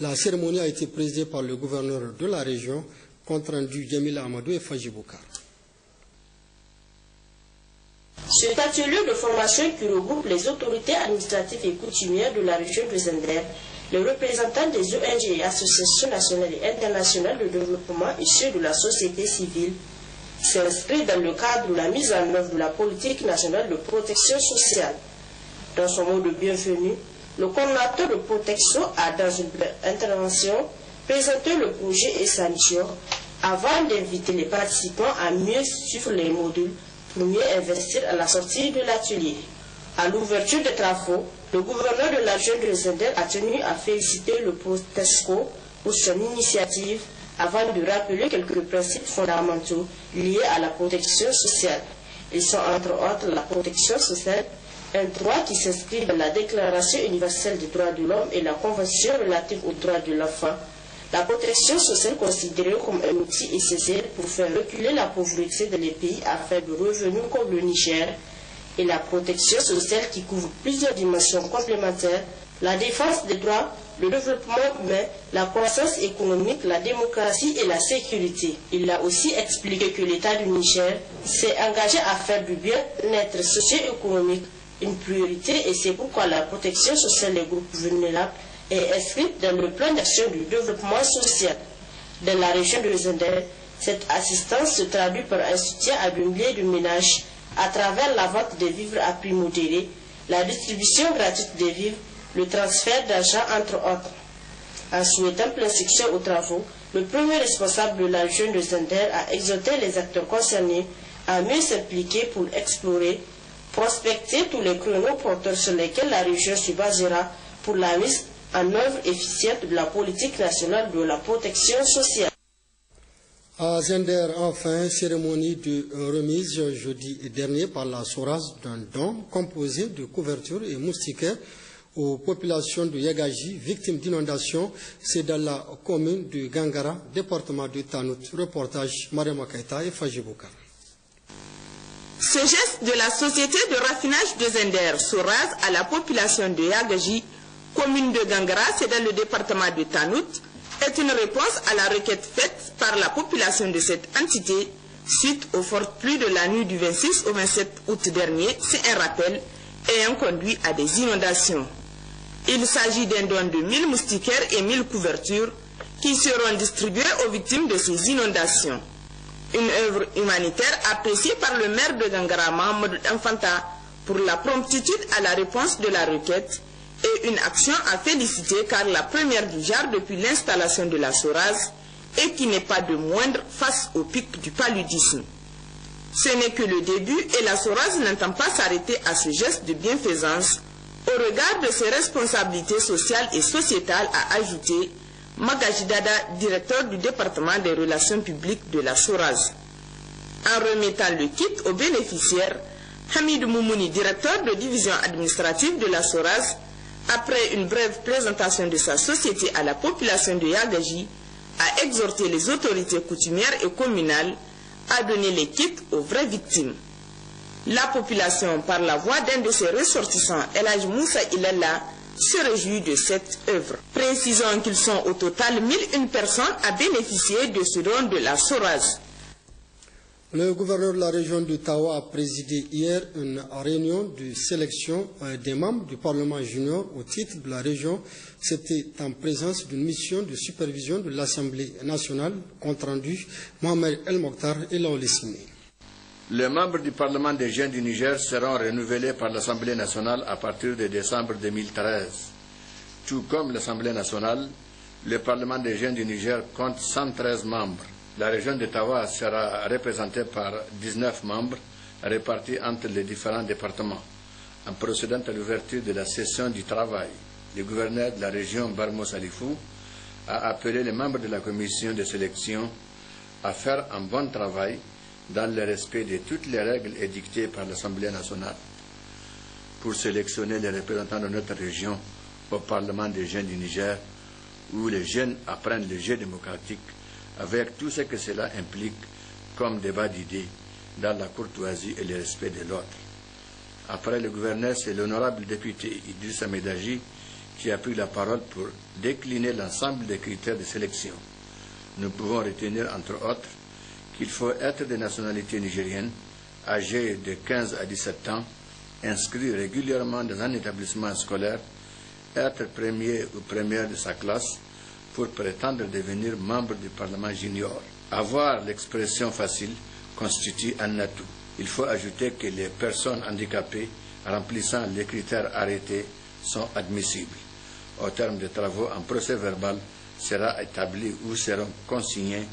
La cérémonie a été présidée par le gouverneur de la région, compte rendu Jamila Amadou et Faji Boukar. Cet atelier de formation qui regroupe les autorités administratives et coutumières de la région de Zender, les représentants des ONG et associations nationales et internationales de développement et ceux de la société civile, s'inscrit dans le cadre de la mise en œuvre de la politique nationale de protection sociale. Dans son mot de bienvenue, le coordinateur de protection a, dans une intervention, présenté le projet et sa mission avant d'inviter les participants à mieux suivre les modules pour mieux investir à la sortie de l'atelier. À l'ouverture des travaux, le gouverneur de la région de Zender a tenu à féliciter le Protesco pour son initiative avant de rappeler quelques principes fondamentaux liés à la protection sociale. Ils sont entre autres la protection sociale, un droit qui s'inscrit dans la Déclaration universelle des droits de l'homme et la Convention relative aux droits de l'enfant. La protection sociale considérée comme un outil essentiel pour faire reculer la pauvreté dans les pays à faible revenu comme le Niger, et la protection sociale qui couvre plusieurs dimensions complémentaires, la défense des droits, le développement humain, la croissance économique, la démocratie et la sécurité. Il a aussi expliqué que l'État du Niger s'est engagé à faire du bien-être socio-économique une priorité et c'est pourquoi la protection sociale des groupes vulnérables est inscrite dans le plan d'action du développement social. Dans la région de Zender, cette assistance se traduit par un soutien à des milliers de ménages à travers la vente des vivres à prix modéré, la distribution gratuite des vivres, le transfert d'argent entre autres. En souhaitant plein succès aux travaux, le premier responsable de la région de Zender a exhorté les acteurs concernés à mieux s'impliquer pour explorer, prospecter tous les créneaux porteurs sur lesquels la région se basera pour la mise en œuvre efficiente de la politique nationale de la protection sociale. À Zender, enfin, cérémonie de remise jeudi dernier par la SORAS d'un don composé de couvertures et moustiquaires aux populations de Yagaji, victimes d'inondations. C'est dans la commune de Gangara, département de Tanout. Reportage Mariama Kaita et Faji Boukar. Ce geste de la société de raffinage de Zender SORAS à la population de Yagaji commune de Gangara, c'est dans le département de Tanout, est une réponse à la requête faite par la population de cette entité suite aux fortes pluies de la nuit du 26 au 27 août dernier. C'est un rappel ayant conduit à des inondations. Il s'agit d'un don de 1000 moustiquaires et 1000 couvertures qui seront distribuées aux victimes de ces inondations. Une œuvre humanitaire appréciée par le maire de Gangara, Mohamed Infanta, pour la promptitude à la réponse de la requête et une action à féliciter car la première du genre depuis l'installation de la SORAS et qui n'est pas de moindre face au pic du paludisme. Ce n'est que le début et la SORAS n'entend pas s'arrêter à ce geste de bienfaisance au regard de ses responsabilités sociales et sociétales, a ajouté Magaji Dada, directeur du département des relations publiques de la SORAS. En remettant le kit aux bénéficiaires, Hamid Moumouni, directeur de division administrative de la SORAS, après une brève présentation de sa société à la population de Yagaji, a exhorté les autorités coutumières et communales à donner les kits aux vraies victimes. La population, par la voix d'un de ses ressortissants, El Hadj Moussa Ilalla, se réjouit de cette œuvre. Précisons qu'ils sont au total 1001 personnes à bénéficier de ce don de la SORAS. Le gouverneur de la région de Tawa a présidé hier une réunion de sélection des membres du Parlement junior au titre de la région. C'était en présence d'une mission de supervision de l'Assemblée nationale, compte rendu Mohamed El Mokhtar et Laouli Sine. Les membres du Parlement des jeunes du Niger seront renouvelés par l'Assemblée nationale à partir de décembre 2013. Tout comme l'Assemblée nationale, le Parlement des jeunes du Niger compte 113 membres. La région de Tawa sera représentée par 19 membres répartis entre les différents départements. En procédant à l'ouverture de la session du travail, le gouverneur de la région, Barmo Salifou, a appelé les membres de la commission de sélection à faire un bon travail dans le respect de toutes les règles édictées par l'Assemblée nationale pour sélectionner les représentants de notre région au Parlement des jeunes du Niger, où les jeunes apprennent le jeu démocratique avec tout ce que cela implique comme débat d'idées dans la courtoisie et le respect de l'autre. Après le gouverneur, c'est l'honorable député Idrissa Medaji qui a pris la parole pour décliner l'ensemble des critères de sélection. Nous pouvons retenir, entre autres, qu'il faut être de nationalité nigérienne, âgé de 15 à 17 ans, inscrit régulièrement dans un établissement scolaire, être premier ou première de sa classe pour prétendre devenir membre du Parlement junior. Avoir l'expression facile constitue un atout. Il faut ajouter que les personnes handicapées remplissant les critères arrêtés sont admissibles. Au terme des travaux, un procès verbal sera établi où seront consignés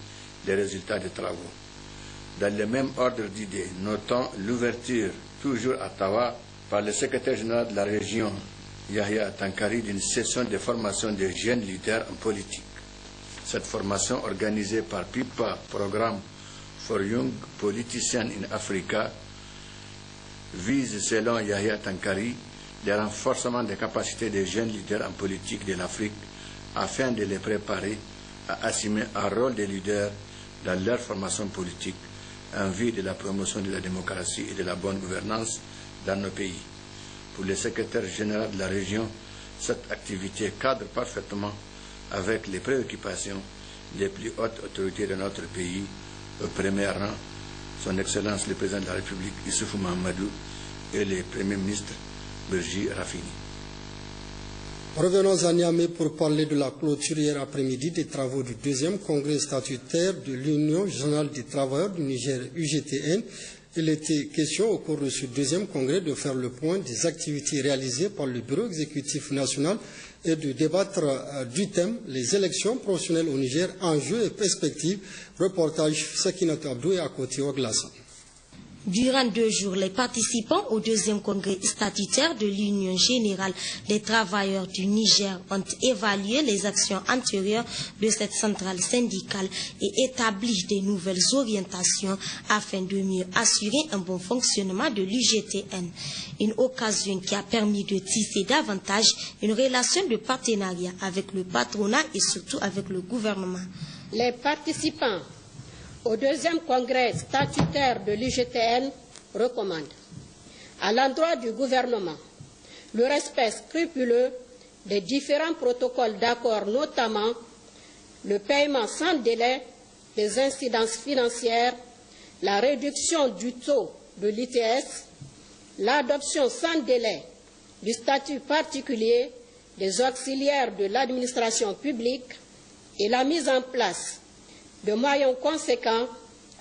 les résultats des travaux. Dans le même ordre d'idées, notons l'ouverture, toujours à Tawa, par le secrétaire général de la région, Yahya Tankari, d'une session de formation des jeunes leaders en politique. Cette formation, organisée par PIPA, Programme for Young Politicians in Africa, vise, selon Yahya Tankari, le renforcement des capacités des jeunes leaders en politique de l'Afrique afin de les préparer à assumer un rôle de leader dans leur formation politique en vue de la promotion de la démocratie et de la bonne gouvernance dans nos pays. Pour le secrétaire général de la région, cette activité cadre parfaitement avec les préoccupations des plus hautes autorités de notre pays, au premier rang, son Excellence le Président de la République, Issoufou Mahamadou, et le Premier ministre, Birji Rafini. Revenons à Niamey pour parler de la clôture hier après-midi des travaux du deuxième congrès statutaire de l'Union générale des travailleurs du Niger, UGTN. Il était question au cours de ce deuxième congrès de faire le point des activités réalisées par le Bureau exécutif national et de débattre du thème « Les élections professionnelles au Niger, enjeux et perspectives ». Reportage Sakinat Abdou et à côté Oglassan. Durant 2 jours, les participants au deuxième congrès statutaire de l'Union générale des travailleurs du Niger ont évalué les actions antérieures de cette centrale syndicale et établi des nouvelles orientations afin de mieux assurer un bon fonctionnement de l'UGTN. Une occasion qui a permis de tisser davantage une relation de partenariat avec le patronat et surtout avec le gouvernement. Les participants au deuxième congrès statutaire de l'UGTN recommande à l'endroit du gouvernement le respect scrupuleux des différents protocoles d'accord, notamment le paiement sans délai des incidences financières, la réduction du taux de l'ITS, l'adoption sans délai du statut particulier des auxiliaires de l'administration publique et la mise en place de moyens conséquents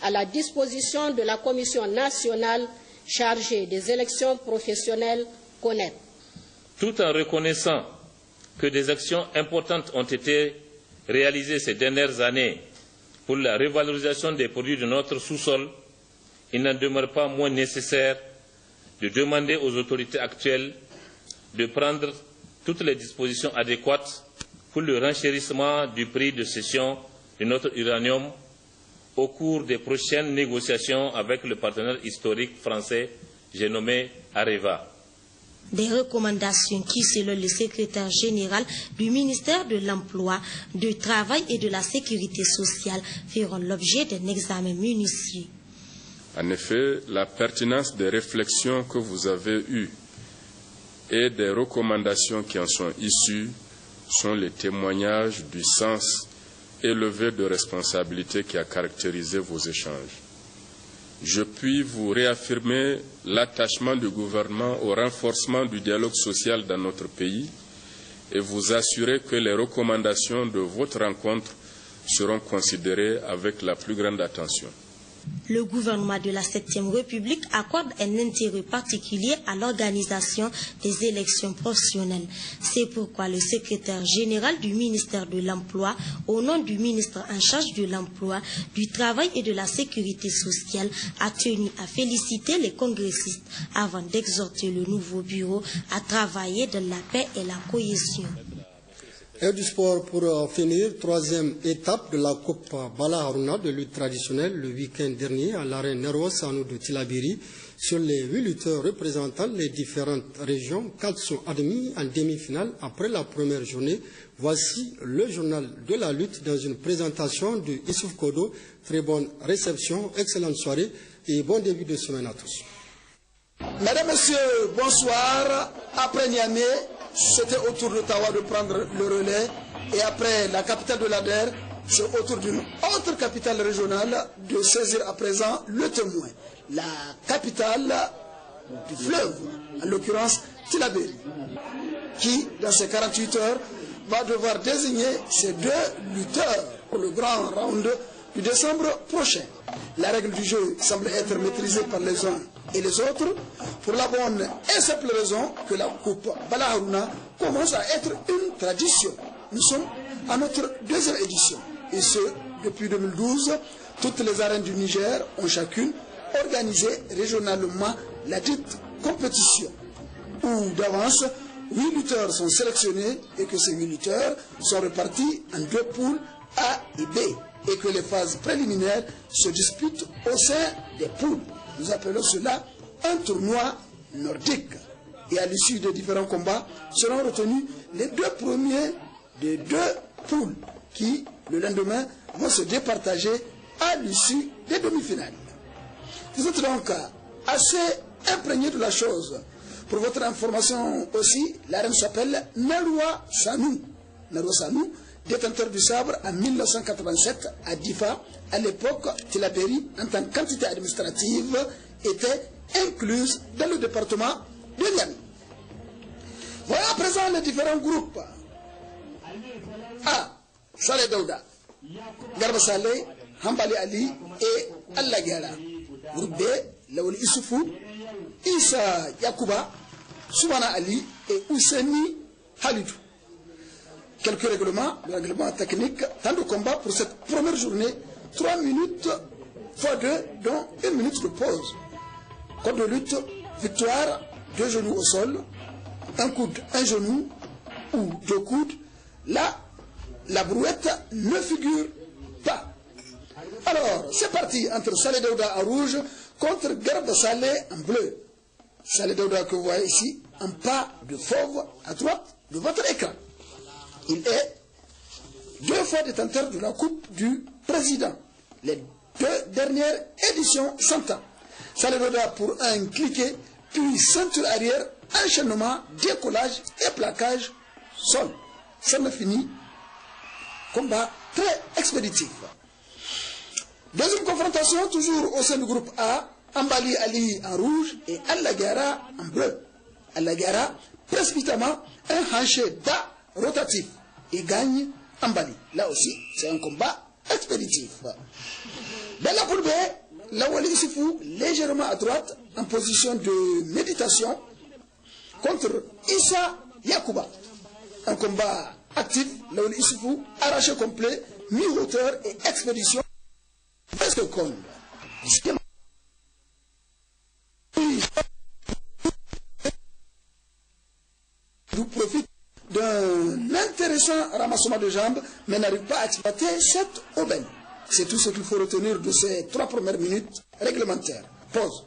à la disposition de la Commission nationale chargée des élections professionnelles CONEP. Tout en reconnaissant que des actions importantes ont été réalisées ces dernières années pour la revalorisation des produits de notre sous-sol, il n'en demeure pas moins nécessaire de demander aux autorités actuelles de prendre toutes les dispositions adéquates pour le renchérissement du prix de cession de notre uranium au cours des prochaines négociations avec le partenaire historique français, j'ai nommé Areva. Des recommandations qui, selon le secrétaire général du ministère de l'Emploi, du Travail et de la Sécurité sociale, feront l'objet d'un examen minutieux. En effet, la pertinence des réflexions que vous avez eues et des recommandations qui en sont issues sont les témoignages du sens élevé de responsabilité qui a caractérisé vos échanges. Je puis vous réaffirmer l'attachement du gouvernement au renforcement du dialogue social dans notre pays et vous assurer que les recommandations de votre rencontre seront considérées avec la plus grande attention. Le gouvernement de la 7e République accorde un intérêt particulier à l'organisation des élections professionnelles. C'est pourquoi le secrétaire général du ministère de l'Emploi, au nom du ministre en charge de l'Emploi, du Travail et de la Sécurité sociale, a tenu à féliciter les congressistes avant d'exhorter le nouveau bureau à travailler dans la paix et la cohésion. Et du sport pour finir, troisième étape de la Coupe Bala Harouna de lutte traditionnelle le week-end dernier à l'arène Nerwa Sanou de Tillabéri. Sur les 8 lutteurs représentant les différentes régions, 4 sont admis en demi-finale après la première journée. Voici le journal de la lutte dans une présentation de Issouf Kodo. Très bonne réception, excellente soirée et bon début de semaine à tous. Mesdames, Messieurs, bonsoir. Après Niamey, c'était au tour de Tawa de prendre le relais. Et après la capitale de l'Ader, c'est au tour d'une autre capitale régionale de saisir à présent le témoin. La capitale du fleuve, en l'occurrence Tillabéri, qui, dans ces 48 heures, va devoir désigner ses 2 lutteurs pour le grand round du décembre prochain. La règle du jeu semble être maîtrisée par les uns et les autres, pour la bonne et simple raison que la Coupe Bala Harouna commence à être une tradition. Nous sommes à notre 2e édition, et ce, depuis 2012, toutes les arènes du Niger ont chacune organisé régionalement la dite compétition, où d'avance, 8 lutteurs sont sélectionnés et que ces 8 lutteurs sont répartis en 2 poules A et B, et que les phases préliminaires se disputent au sein des poules. Nous appelons cela un tournoi nordique. Et à l'issue des différents combats seront retenus les 2 premiers des 2 poules qui, le lendemain, vont se départager à l'issue des demi-finales. Vous êtes donc assez imprégnés de la chose. Pour votre information aussi, l'arène s'appelle Nerwa Sanou. Nerwa Sanou, détenteur du sabre en 1987 à Difa, à l'époque, Tillabéri, en tant qu'entité administrative, était incluse dans le département de Niamey. Voilà à présent les différents groupes. A. Saleh Daouda, Garba Saleh, Hambali Ali et Allah Gara. Groupe B. Lawali Issoufou, Issa Yakouba, Soumana Ali et Ousseni Halidou. Quelques règlements, le règlement technique, temps de combat pour cette première journée, 3 minutes x 2, dont 1 minute de pause. Code de lutte, victoire, 2 genoux au sol, un coude, un genou ou 2 coudes. Là, la brouette ne figure pas. Alors, c'est parti entre Saleh Daouda en rouge contre Garba Saleh en bleu. Saleh Daouda que vous voyez ici, en pas de fauve à droite de votre écran. Il est 2 fois détenteur de la Coupe du Président. Les 2 dernières éditions s'entendent. Saleh Daouda pour un cliquet, puis ceinture arrière, enchaînement, décollage et plaquage sol. Ça me finit. Combat très expéditif. Deuxième confrontation, toujours au sein du groupe A. Ambali Ali en rouge et Al-Lagara en bleu. Al-Lagara, précipitamment, un hanché bas rotatif et gagne Ambali. Là aussi, c'est un combat expéditif. Dans la poule B, Lawali Issoufou, légèrement à droite, en position de méditation, contre Issa Yakuba. Un combat actif, Lawali Issoufou, arraché complet, mi-hauteur et expédition. Presque comme vous profite d'un intéressant ramassement de jambes, mais n'arrive pas à exploiter cette aubaine. C'est tout ce qu'il faut retenir de ces 3 premières minutes réglementaires. Pause.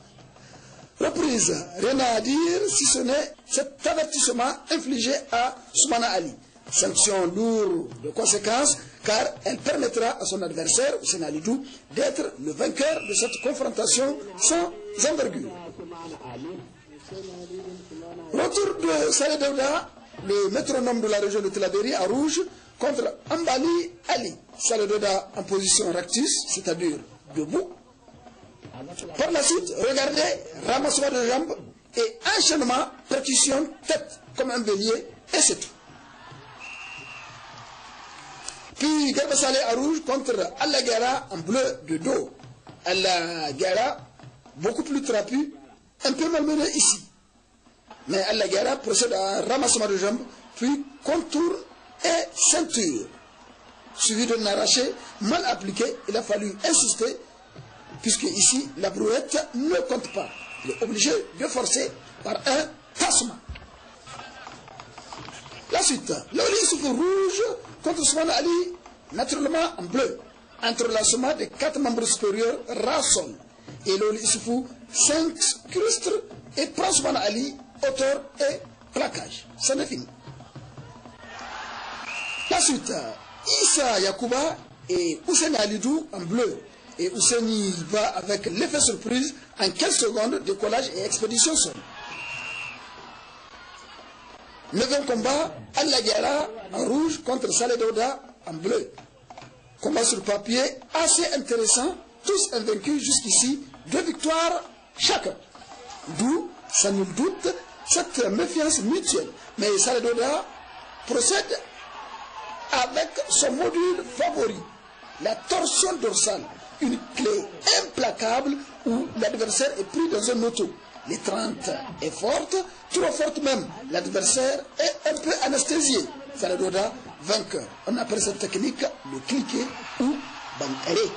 Reprise. Rien à dire si ce n'est cet avertissement infligé à Soumana Ali. Sanction lourde de conséquences, car elle permettra à son adversaire, Hussein Alidou, d'être le vainqueur de cette confrontation sans envergure. Retour de Saleh Daouda, le métronome de la région de Tillabéri, à rouge, contre Ambali Ali. Saleh Daouda en position ractus, c'est-à-dire debout. Par la suite, regardez, ramassement de jambes et enchaînement, percussion, tête comme un bélier, et c'est tout. Puis Garba Saleh à rouge contre Al-Lagara en bleu de dos. Al-Lagara, beaucoup plus trapu, un peu malmené ici. Mais Al-Lagara procède à un ramassement de jambes, puis contour et ceinture. Suivi d'un arraché mal appliqué, il a fallu insister, puisque ici, la brouette ne compte pas. Il est obligé de forcer par un tassement. La suite, Lawali Issoufou rouge contre Soumana Ali, naturellement en bleu. Entrelacement des 4 membres supérieurs ras-sol. Et Lawali Issoufou s'incruste et prend Soumana Ali, hauteur et plaquage. Ça n'est fini. La suite, Issa Yakuba et Hussein Alidou en bleu. Et Husseini va avec l'effet surprise en 15 secondes, décollage et expédition sol. 9e combat, Al-Lagara en rouge contre Saleh Daouda en bleu. Combat sur papier assez intéressant, tous invaincus jusqu'ici, 2 victoires chacun. D'où, sans nul doute, cette méfiance mutuelle. Mais Saleh Daouda procède avec son module favori, la torsion dorsale, une clé implacable où l'adversaire est pris dans un auto. L'étreinte est forte, trop forte même. L'adversaire est un peu anesthésié. Saleh Daouda, vainqueur. On appelle cette technique le cliquet ou bancaré.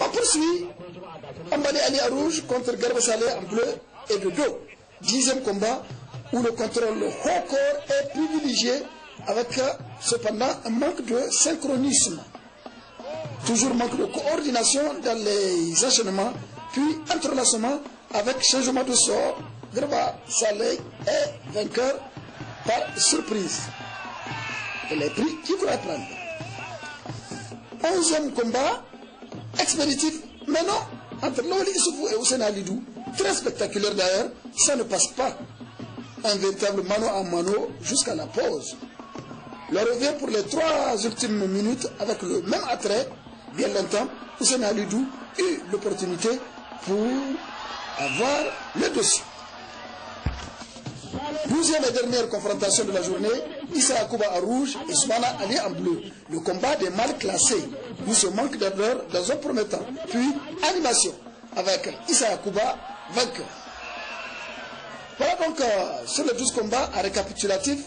On poursuit Ambali Ali à rouge contre Garba Saleh en bleu et de dos. 10e combat où le contrôle haut corps est privilégié avec cependant un manque de synchronisme. Toujours manque de coordination dans les enchaînements, puis entrelacement avec changement de sort. Garba Saleh est vainqueur par surprise. Et les prix qu'il faudra prendre. 11e combat, expéditif, mais non, entre Lawali Issoufou et Hussein Alidou, très spectaculaire d'ailleurs, ça ne passe pas. Un véritable mano à mano jusqu'à la pause. Le revient pour les 3 ultimes minutes avec le même attrait. Bien longtemps, Hussein Alidou eut l'opportunité pour avoir le dossier. 12e et dernière confrontation de la journée, Issa Yakuba en rouge et Soumana Ali en bleu. Le combat des mal classés, d'où ce manque d'ardeur dans un premier temps. Puis animation avec Issa Yakuba vainqueur. Voilà donc sur les 12 combats en récapitulatif.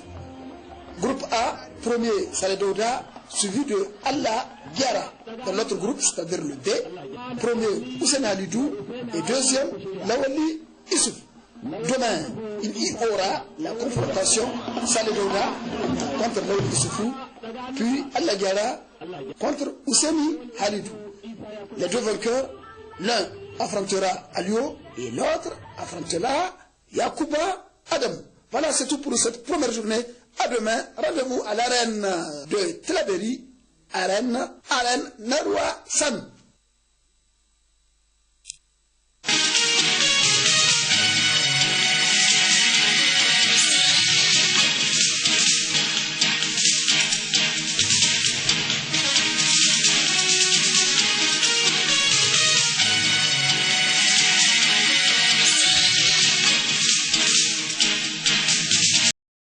Groupe A, premier Saleh Daouda, suivi de Al-Lagara. Dans l'autre groupe, c'est-à-dire le D, premier Hussein Alidou et deuxième Lawali Issoufou. Demain, il y aura la confrontation Saleh Daouda contre Lawali Issoufou, puis Al-Lagara contre Husseini Alidou. Les 2 vainqueurs, l'un affrontera Alio et l'autre affrontera Yakuba Adam. Voilà, c'est tout pour cette première journée. À demain, rendez-vous à l'arène de Tillabéri, arène Narwa San.